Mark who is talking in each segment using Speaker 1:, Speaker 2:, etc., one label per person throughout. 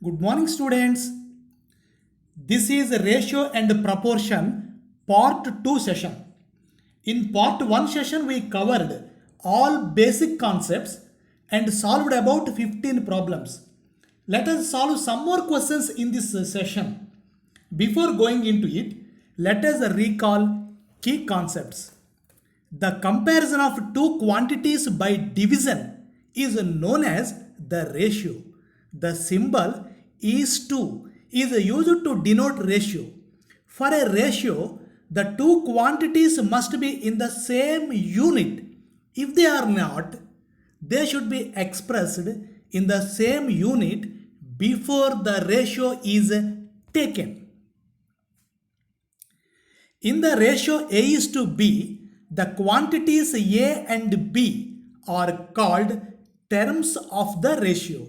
Speaker 1: Good morning, students. This is ratio and proportion part 2 session. In part 1 session, we covered all basic concepts and solved about 15 problems. Let us solve some more questions in this session. Before going into it, let us recall key concepts. The comparison of two quantities by division is known as the ratio. The symbol is to is used to denote ratio. For a ratio, the two quantities must be in the same unit. If they are not, they should be expressed in the same unit before the ratio is taken. In the ratio A is to B, the quantities A and B are called terms of the ratio.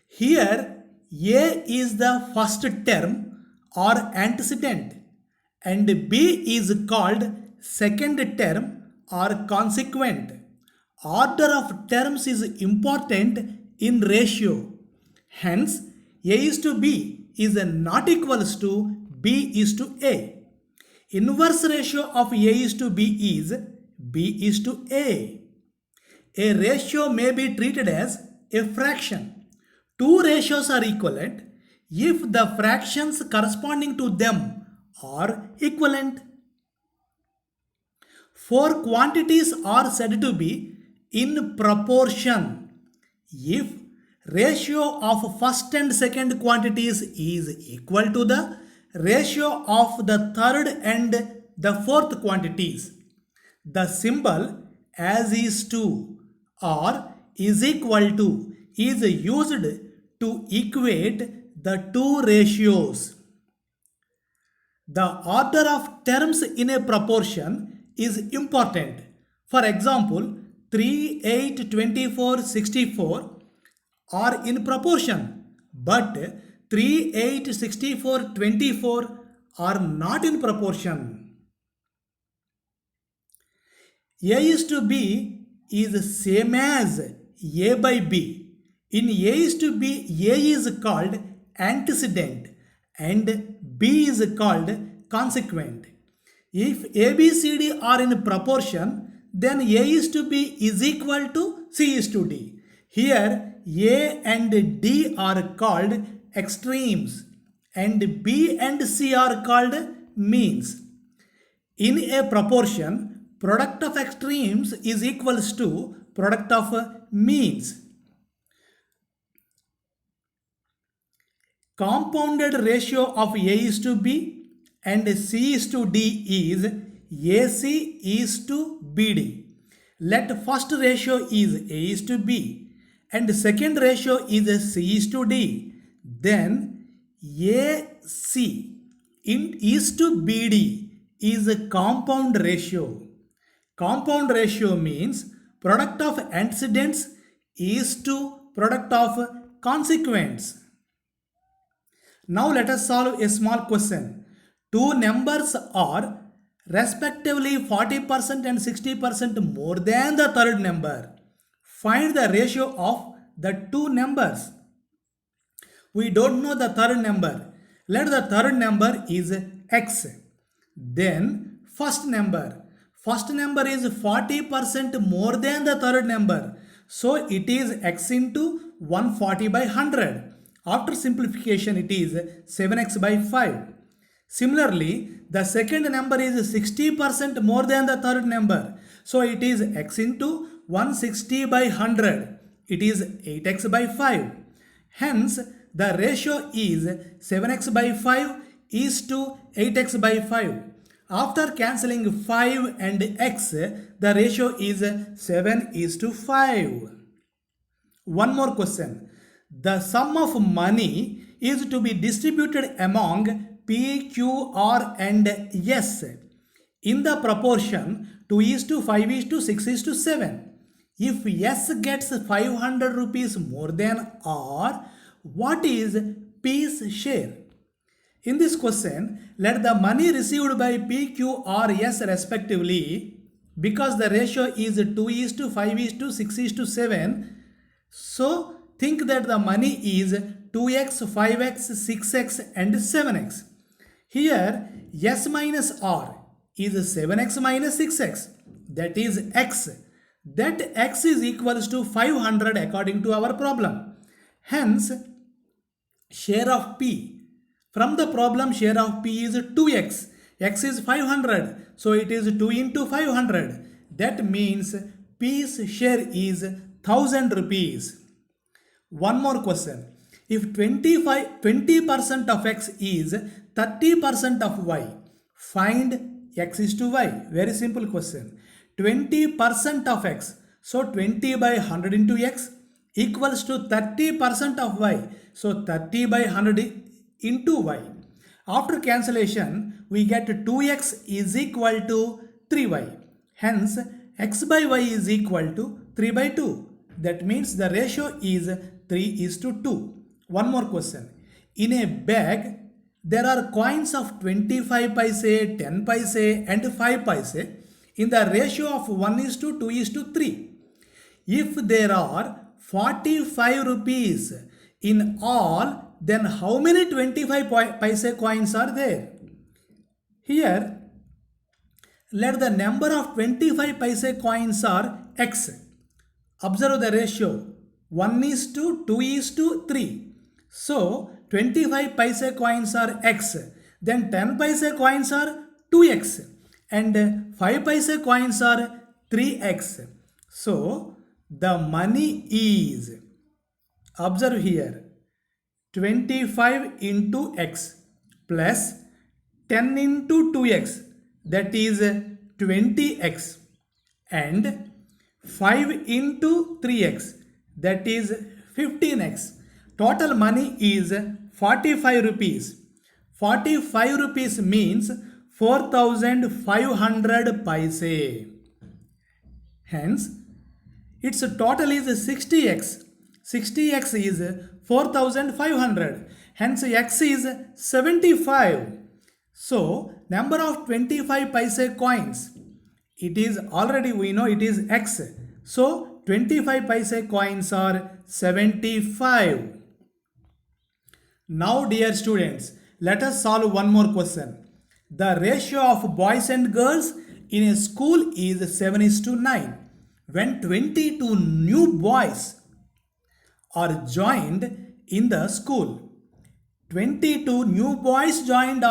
Speaker 1: Here, A is the first term or antecedent and B is called second term or consequent. Order of terms is important in ratio. Hence, A is to B is not equals to B is to A. Inverse ratio of A is to B is B is to A. A ratio may be treated as a fraction. Two ratios are equivalent if the fractions corresponding to them are equivalent. Four quantities are said to be in proportion if ratio of first and second quantities is equal to the ratio of the third and the fourth quantities. The symbol as is to or is equal to is used to equate the two ratios. The order of terms in a proportion is important. For example, 3, 8, 24, 64 are in proportion, but 3, 8, 64, 24 are not in proportion. A is to B is same as A by B. In A is to B, A is called antecedent and B is called consequent. If A, B, C, D are in proportion, then A is to B is equal to C is to D. Here, A and D are called extremes and B and C are called means. In a proportion, product of extremes is equals to product of means. Compounded ratio of A is to B and C is to D is AC is to BD. Let first ratio is A is to B and second ratio is C is to D. Then AC is to BD is a compound ratio. Compound ratio means product of antecedents is to product of consequents. Now let us solve a small question. Two numbers are respectively 40% and 60% more than the third number. Find the ratio of the two numbers. We don't know the third number. Let the third number is x. Then first number. First number is 40% more than the third number. So it is x into 140 by 100. After simplification, it is 7x by 5. Similarly, the second number is 60% more than the third number. So it is x into 160 by 100. It is 8x by 5. Hence, the ratio is 7x by 5 is to 8x by 5. After cancelling 5 and x, the ratio is 7 is to 5. One more question. The sum of money is to be distributed among P, Q, R and S in the proportion 2 is to 5 is to 6 is to 7. If S gets 500 rupees more than R, what is P's share? In this question, let the money received by P, Q, R, S respectively, because the ratio is 2 is to 5 is to 6 is to 7, so think that the money is 2x, 5x, 6x and 7x. Here s minus r is 7x minus 6x, that is x. That x is equals to 500 according to our problem. Hence, share of p. From the problem, share of p is 2x. X is 500. So it is 2 into 500. That means p's share is 1000 rupees. One more question. If 20% of x is 30% of y, find x is to y. Very simple question. 20% of x. So 20 by 100 into x equals to 30% of y. So 30 by 100 into y. After cancellation, we get 2x is equal to 3y. Hence, x by y is equal to 3 by 2. That means the ratio is 3 is to 2. One more question. In a bag, there are coins of 25 paise, 10 paise and 5 paise in the ratio of 1 is to 2 is to 3. If there are 45 rupees in all, then how many 25 paise coins are there? Here, let the number of 25 paise coins are x. Observe the ratio 1 is to 2 is to 3. So 25 paise coins are x. Then 10 paise coins are 2x. And 5 paise coins are 3x. So the money is, observe here, 25 into x plus 10 into 2x, that is 20x, and 5 into 3x, that is 15x. Total money is 45 rupees. 45 rupees means 4500 paise. Hence, its total is 60x. 60x is 4500. Hence, x is 75. So, number of 25 paise coins, it is already we know it is x. So, 25 paise coins are 75. Now, dear students, let us solve one more question. The ratio of boys and girls in a school is 7 is to 9. When 22 new boys are joined in the school, 22 new boys joined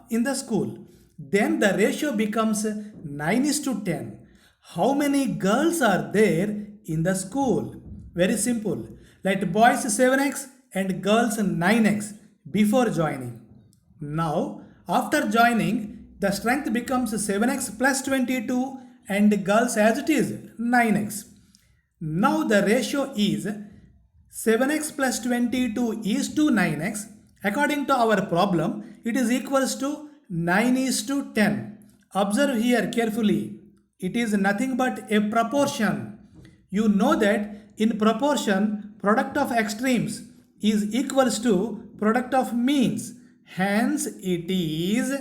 Speaker 1: in the school, then the ratio becomes 9 is to 10. How many girls are there in the school? Very simple. Let boys 7x and girls 9x before joining. Now, after joining, the strength becomes 7x plus 22 and girls as it is 9x. Now the ratio is 7x plus 22 is to 9x. According to our problem, it is equals to 9 is to 10. Observe here carefully. It is nothing but a proportion. You know that in proportion, product of extremes is equals to product of means. Hence, it is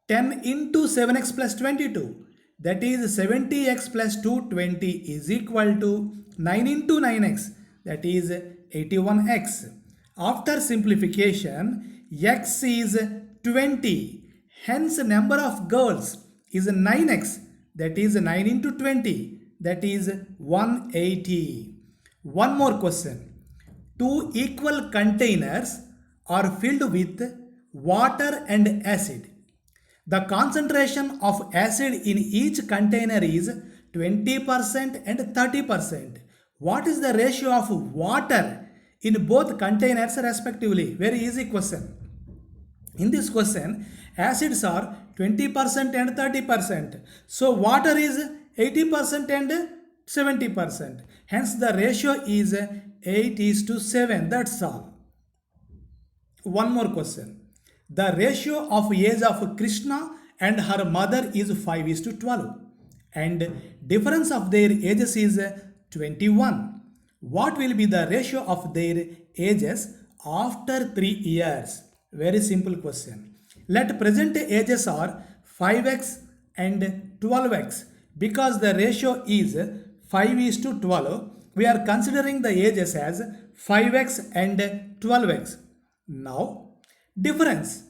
Speaker 1: 10 into 7x plus 22. That is 70x plus 220 is equal to 9 into 9x. That is 81x. After simplification, x is 20. Hence, number of girls is 9x. That is 9 into 20. That is 180. One more question. Two equal containers are filled with water and acid. The concentration of acid in each container is 20% and 30%. What is the ratio of water in both containers respectively? Very easy question. In this question, acids are 20% and 30%. So water is 80% and 70%. Hence the ratio is 8 is to 7. That's all. One more question. The ratio of age of Krishna and her mother is 5 is to 12. And difference of their ages is 21. What will be the ratio of their ages after 3 years? Very simple question. Let present ages are 5x and 12x. Because the ratio is 5 is to 12, We are considering the ages as 5x and 12x. Now, difference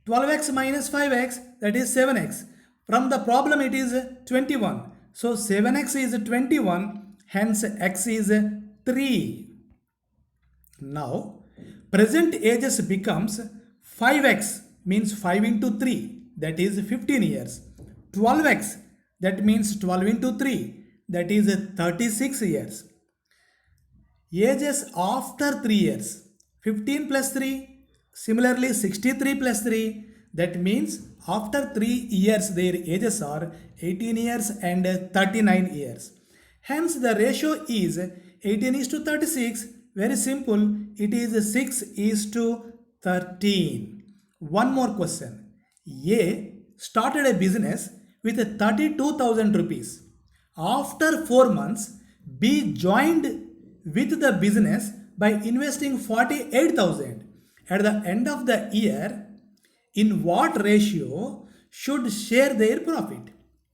Speaker 1: 12x minus 5x, that is 7x. From the problem it is 21. So 7x is 21, hence x is 3. Now, present ages becomes 5x means 5 into 3, that is 15 years. 12x, that means 12 into 3, that is 36 years. Ages after 3 years, 15 plus 3, similarly 63 plus 3, that means after 3 years their ages are 18 years and 39 years. Hence the ratio is 18 is to 36. Very simple, it is 6 is to 13. One more question. A started a business with 32,000 rupees. After 4 months, B joined with the business by investing 48,000. At the end of the year, in what ratio should share their profit?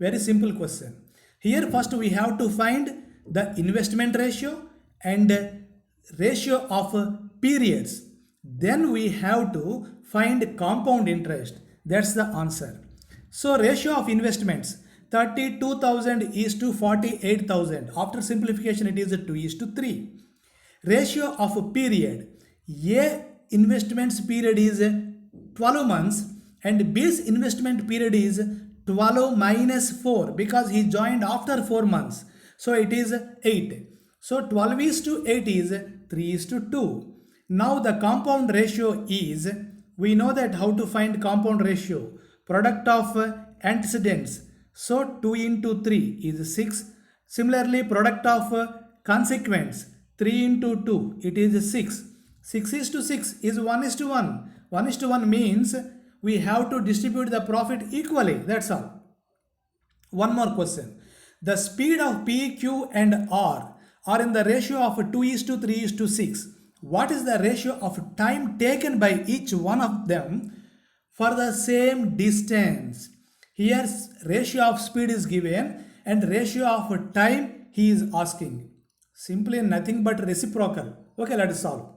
Speaker 1: Very simple question. Here first we have to find the investment ratio and ratio of periods. Then we have to find compound interest. That's the answer. So ratio of investments 32,000 is to 48,000. After simplification it is 2 is to 3. Ratio of a period. A investments period is 12 months and B's investment period is 12 minus 4 because he joined after 4 months. So it is 8. So 12 is to 8 is 3 is to 2. Now the compound ratio is, we know that how to find compound ratio. Product of antecedents. So 2 into 3 is 6. Similarly, product of consequents 3 into 2, it is 6. 6 is to 6 is 1 is to 1. 1 is to 1 means we have to distribute the profit equally. That's all. One more question. The speed of P, Q and R are in the ratio of 2 is to 3 is to 6. What is the ratio of time taken by each one of them for the same distance? Here ratio of speed is given and ratio of time he is asking. Simply nothing but reciprocal. Okay, let us solve.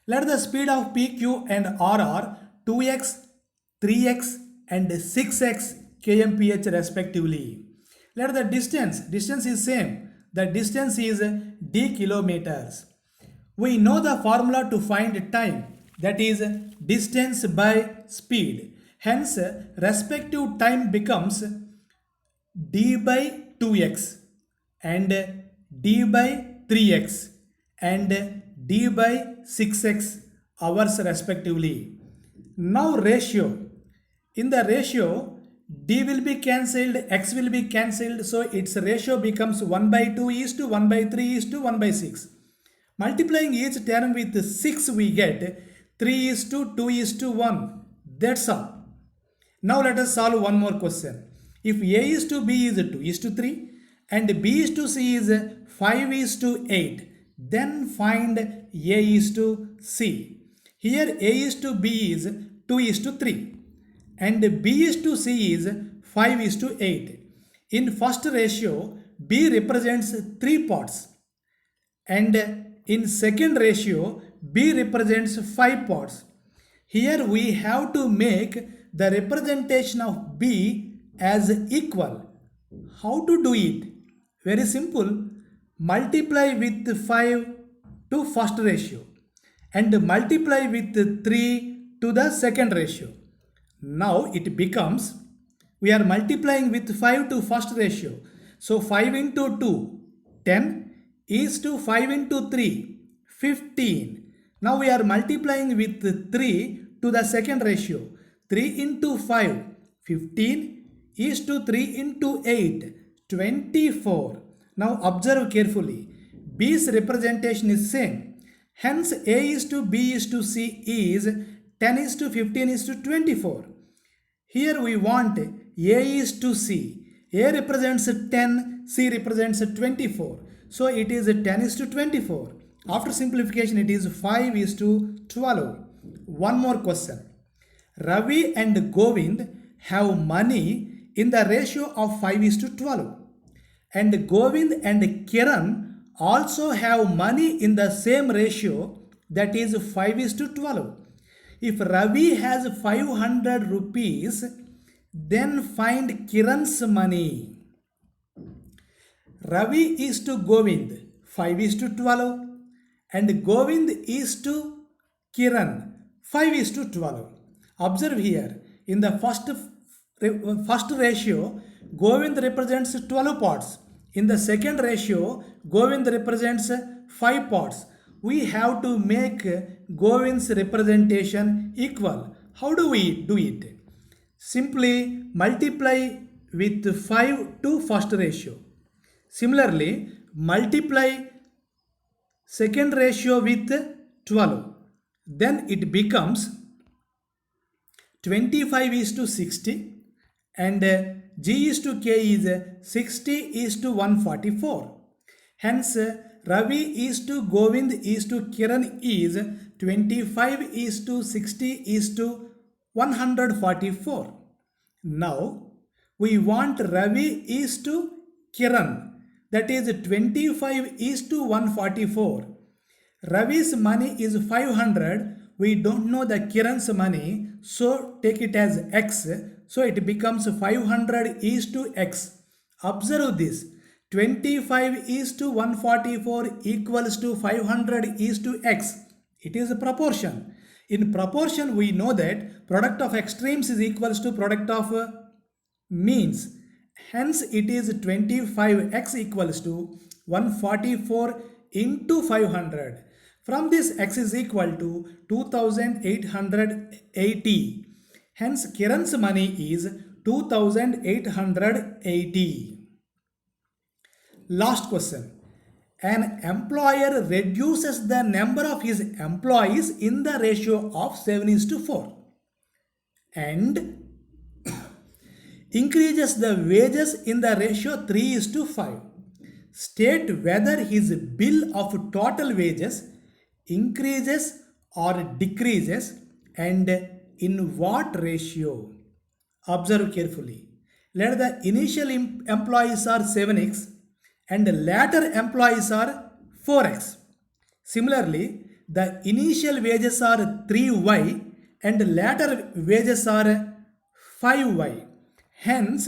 Speaker 1: Let the speed of P, Q and R are 2x, 3x and 6x kmph respectively. Let the distance is same. The distance is d kilometers. We know the formula to find time, that is distance by speed. Hence, respective time becomes d by 2x and d by 3x and d by 6x hours respectively. Now ratio. In the ratio, d will be cancelled, x will be cancelled. So its ratio becomes 1 by 2 is to 1 by 3 is to 1 by 6. Multiplying each term with 6 we get 3 is to 2 is to 1. That's all. Now let us solve one more question. If A is to B is 2 is to 3 and B is to C is 5 is to 8, then find A is to C. Here A is to B is 2 is to 3 and B is to C is 5 is to 8. In first ratio, B represents 3 parts and in second ratio, B represents 5 parts. Here we have to make the representation of B as equal. How to do it? Very simple. Multiply with 5 to first ratio and multiply with 3 to the second ratio. Now it becomes, we are multiplying with 5 to first ratio. So 5 into 2, 10 is to 5 into 3, 15. Now we are multiplying with 3 to the second ratio. 3 into 5, 15 is to 3 into 8, 24. Now observe carefully. B's representation is same. Hence A is to B is to C is 10 is to 15 is to 24. Here we want A is to C. A represents 10, C represents 24. So it is 10 is to 24. After simplification it is 5 is to 12. One more question. Ravi and Govind have money in the ratio of 5 is to 12. And Govind and Kiran also have money in the same ratio, that is 5 is to 12. If Ravi has 500 rupees, then find Kiran's money. Ravi is to Govind, 5 is to 12, and Govind is to Kiran, 5 is to 12. Observe here, in the first ratio, Govind represents 12 pots. In the second ratio, Govind represents 5 pots. We have to make Govind's representation equal. How do we do it? Simply multiply with 5 to first ratio. Similarly, multiply second ratio with 12. Then it becomes 25 is to 60, and G is to K is 60 is to 144. Hence, Ravi is to Govind is to Kiran is 25 is to 60 is to 144. Now, we want Ravi is to Kiran, that is 25 is to 144. Ravi's money is 500. We don't know the Kiran's money, so take it as X. So it becomes 500 is to X. Observe this. 25 is to 144 equals to 500 is to X. It is a proportion. In proportion, we know that product of extremes is equals to product of means. Hence, it is 25x equals to 144 into 500. From this, x is equal to 2880. Hence, Kiran's money is 2880. Last question. An employer reduces the number of his employees in the ratio of 7 is to 4 and increases the wages in the ratio 3 is to 5. State whether his bill of total wages increases or decreases and in what ratio. Observe carefully. Let the initial employees are 7x and later employees are 4x. Similarly, the initial wages are 3y and later wages are 5y. Hence,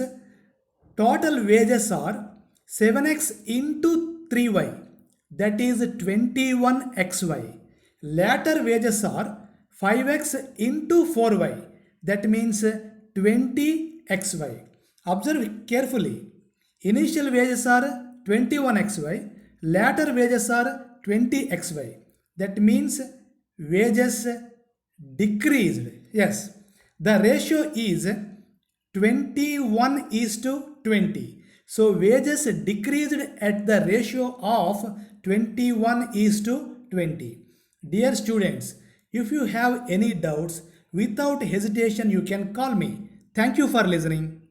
Speaker 1: total wages are 7x into 3y, that is 21xy. Later wages are 5x into 4y, that means 20xy. Observe carefully. Initial wages are 21xy, later wages are 20xy. That means wages decreased. Yes, the ratio is 21 is to 20. So wages decreased at the ratio of 21 is to 20. Dear students, if you have any doubts, without hesitation you can call me. Thank you for listening.